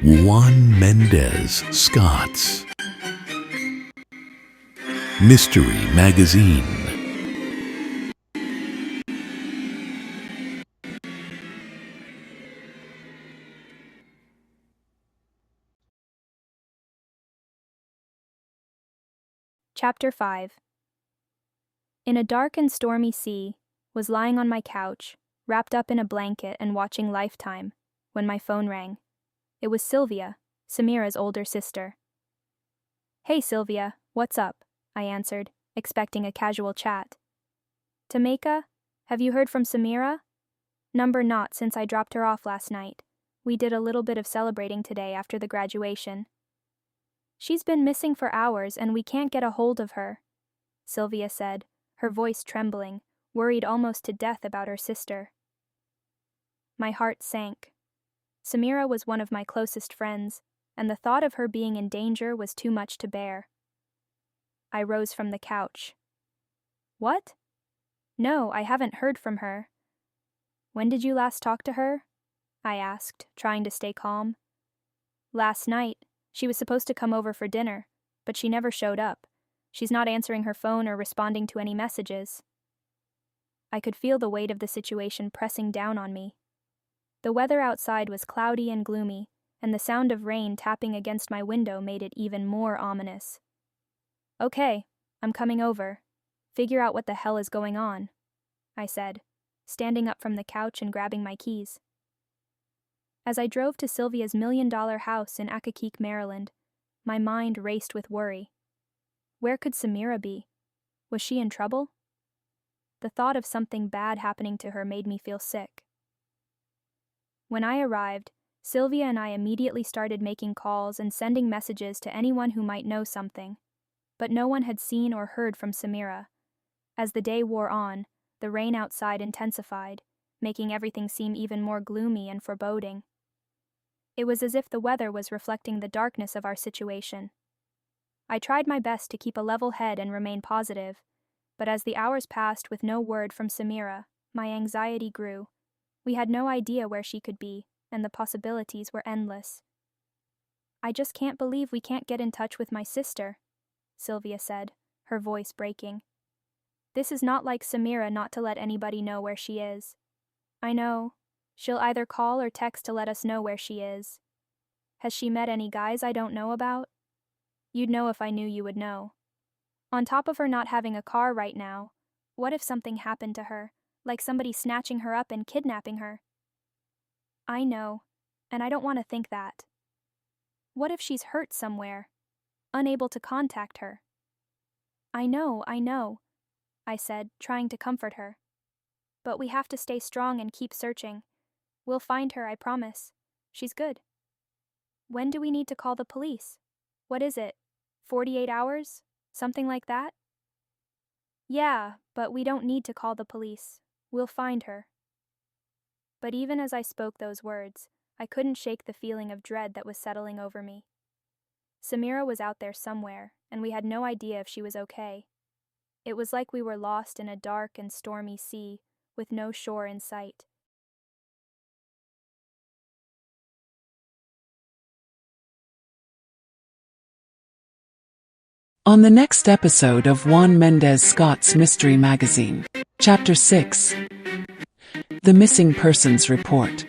Juan Mendez Scott's Mystery Magazine. Chapter 5. In a dark and stormy sea, was lying on my couch, wrapped up in a blanket and watching Lifetime, when my phone rang. It was Sylvia, Samira's older sister. "Hey Sylvia, what's up?" I answered, expecting a casual chat. "Tameka, have you heard from Samira?" "Number not since I dropped her off last night. We did a little bit of celebrating today after the graduation." "She's been missing for hours and we can't get a hold of her," Sylvia said, her voice trembling, worried almost to death about her sister. My heart sank. Samira was one of my closest friends, and the thought of her being in danger was too much to bear. I rose from the couch. "What? No, I haven't heard from her." "When did you last talk to her?" I asked, trying to stay calm. "Last night. She was supposed to come over for dinner, but she never showed up. She's not answering her phone or responding to any messages." I could feel the weight of the situation pressing down on me. The weather outside was cloudy and gloomy, and the sound of rain tapping against my window made it even more ominous. "Okay, I'm coming over. Figure out what the hell is going on," I said, standing up from the couch and grabbing my keys. As I drove to Sylvia's $1 million house in Accokeek, Maryland, my mind raced with worry. Where could Samira be? Was she in trouble? The thought of something bad happening to her made me feel sick. When I arrived, Sylvia and I immediately started making calls and sending messages to anyone who might know something, but no one had seen or heard from Samira. As the day wore on, the rain outside intensified, making everything seem even more gloomy and foreboding. It was as if the weather was reflecting the darkness of our situation. I tried my best to keep a level head and remain positive, but as the hours passed with no word from Samira, my anxiety grew. We had no idea where she could be, and the possibilities were endless. "I just can't believe we can't get in touch with my sister," Sylvia said, her voice breaking. "This is not like Samira not to let anybody know where she is. I know. She'll either call or text to let us know where she is. Has she met any guys I don't know about? You'd know if I knew you would know. On top of her not having a car right now, what if something happened to her, like somebody snatching her up and kidnapping her?" "I know, and I don't want to think that. What if she's hurt somewhere, unable to contact her?" I know, I said, trying to comfort her. "But we have to stay strong and keep searching. We'll find her, I promise. She's good." "When do we need to call the police? What is it, 48 hours? Something like that?" "Yeah, but we don't need to call the police. We'll find her." But even as I spoke those words, I couldn't shake the feeling of dread that was settling over me. Samira was out there somewhere, and we had no idea if she was okay. It was like we were lost in a dark and stormy sea, with no shore in sight. On the next episode of Juan Mendez Scott's Mystery Magazine, Chapter 6, The Missing Persons Report.